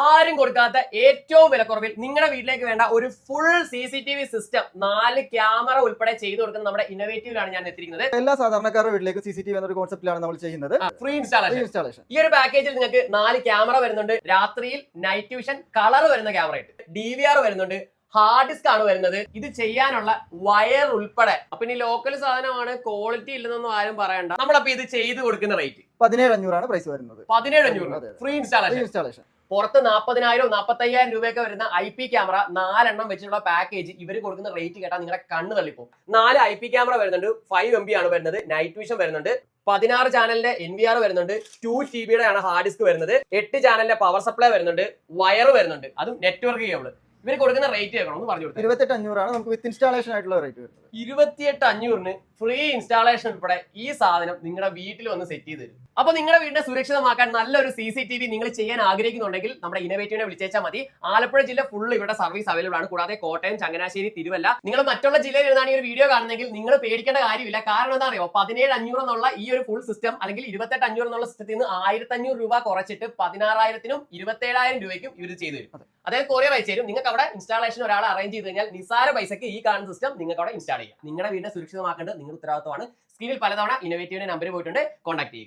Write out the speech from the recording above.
ആരും കൊടുക്കാത്ത ഏറ്റവും വിലക്കുറവിൽ നിങ്ങളുടെ വീട്ടിലേക്ക് വേണ്ട ഒരു ഫുൾ CCTV സിസ്റ്റം 4 ക്യാമറ ഉൾപ്പെടെ ചെയ്തു കൊടുക്കുന്ന നമ്മുടെ ഇന്നോവേറ്റീവിലാണ് ഞാൻ എത്തിയിരിക്കുന്നത്. എല്ലാ സാധാരണക്കാരുടെ വീട്ടിലേക്ക് CCTV എന്ന ഒരു കോൺസെപ്റ്റിലാണ് നമ്മൾ ചെയ്യുന്നത്. Free installation. ഈ ഒരു പാക്കേജിൽ നിങ്ങൾക്ക് 4 ക്യാമറ വരുന്നുണ്ട്. രാത്രിയിൽ നൈറ്റ് വിഷൻ കളർ വരുന്ന ക്യാമറ ഉണ്ട്, DVR വരുന്നുണ്ട്, ഹാർഡ് ഡിസ്ക് ആണ് വരുന്നത്. ഇത് ചെയ്യാനുള്ള വയർ ഉൾപ്പെടെ. അപ്പൊ ഇനി ലോക്കൽ സാധനമാണ്, ക്വാളിറ്റി ഇല്ലെന്നൊന്നും ആരും പറയണ്ട. നമ്മളപ്പോ ഇത് ചെയ്ത് കൊടുക്കുന്ന റേറ്റ് 17,500 പ്രൈസ് വരുന്നത്. 17,500 ഫ്രീ ഇൻസ്റ്റാളേഷൻ. പുറത്ത് 40,000 45,000 രൂപയൊക്കെ വരുന്ന IP ക്യാമറ 4 എണ്ണം വെച്ചിട്ടുള്ള പാക്കേജ് ഇവർ കൊടുക്കുന്ന റേറ്റ് കേട്ടാൽ നിങ്ങളുടെ കണ്ണ് തള്ളിപ്പോ. 4 IP ക്യാമറ വരുന്നുണ്ട്, 5 MB ആണ് വരുന്നത്, നൈറ്റ് വിഷൻ വരുന്നുണ്ട്, 16 ചാനലിന്റെ NVR വരുന്നുണ്ട്, 2 GB ആണ് ഹാർഡ് ഡിസ്ക് വരുന്നത്, 8 ചാനലിന്റെ പവർ സപ്ലൈ വരുന്നുണ്ട്, വയർ വരുന്നുണ്ട്, അതും നെറ്റ്വർക്ക് കേബിൾ. ഇവർ കൊടുക്കുന്ന റേറ്റ് കേൾക്കണം ഒന്ന് പറഞ്ഞു കൊടുത്തു. 28,500 ആണ് നമുക്ക് വിത്ത് ഇൻസ്റ്റാളേഷൻ ആയിട്ടുള്ള റേറ്റ് വരുന്നത്. 28,500 ഫ്രീ ഇൻസ്റ്റാളേഷൻ ഉൾപ്പെടെ ഈ സാധനം നിങ്ങളുടെ വീട്ടിൽ വന്ന് സെറ്റ് ചെയ്ത് തരും. അപ്പൊ നിങ്ങളുടെ വീടിനെ സുരക്ഷിതമാക്കാൻ നല്ലൊരു CCTV നിങ്ങൾ ചെയ്യാൻ ആഗ്രഹിക്കുന്നുണ്ടെങ്കിൽ നമ്മുടെ ഇന്നോവേറ്റീവിനെ വിളിച്ചേച്ചാൽ മതി. ആലപ്പുഴ ജില്ല ഫുൾ ഇവിടെ സർവീസ് അവൈലബിൾ ആണ്. കൂടാതെ കോട്ടയം, ചങ്ങനാശ്ശേരി, തിരുവല്ല. നിങ്ങൾ മറ്റുള്ള ജില്ലയിൽ ഇരുന്നാണ് ഈ ഒരു വീഡിയോ കാണുന്നെങ്കിൽ നിങ്ങൾ പേടിക്കേണ്ട കാര്യമില്ല. കാരണം എന്താ അറിയോ, 17,500 എന്നുള്ള ഈ ഒരു ഫുൾ സിസ്റ്റം അല്ലെങ്കിൽ 28,500 എന്നുള്ള സിസ്റ്റത്തിൽ നിന്ന് 1,500 രൂപ കുറച്ചിട്ട് 16,000-നും 27,000 രൂപയ്ക്കും ഇവർ ചെയ്തു തരും. അതായത് കൊറിയർ അയച്ചു തരും. നിങ്ങൾക്ക് അവിടെ ഇൻസ്റ്റാളേഷൻ ഒരാളെ അറേഞ്ച് ചെയ്ത് കഴിഞ്ഞാൽ നിസാര പൈസക്ക് ഈ കാണുന്ന സിസ്റ്റം നിങ്ങൾക്ക് അവിടെ ഇൻസ്റ്റാൾ ചെയ്യാം. നിങ്ങളുടെ വീടിനെ സുരക്ഷിതമാക്കേണ്ടത് നിങ്ങളുടെ ഉത്തരവാദിത്തമാണ്. സ്ക്രീനിൽ പലതവണ ഇന്നോവേറ്റീവിന്റെ നമ്പർ പോയിട്ടുണ്ട്, കോൺടാക്ട് ചെയ്യുക.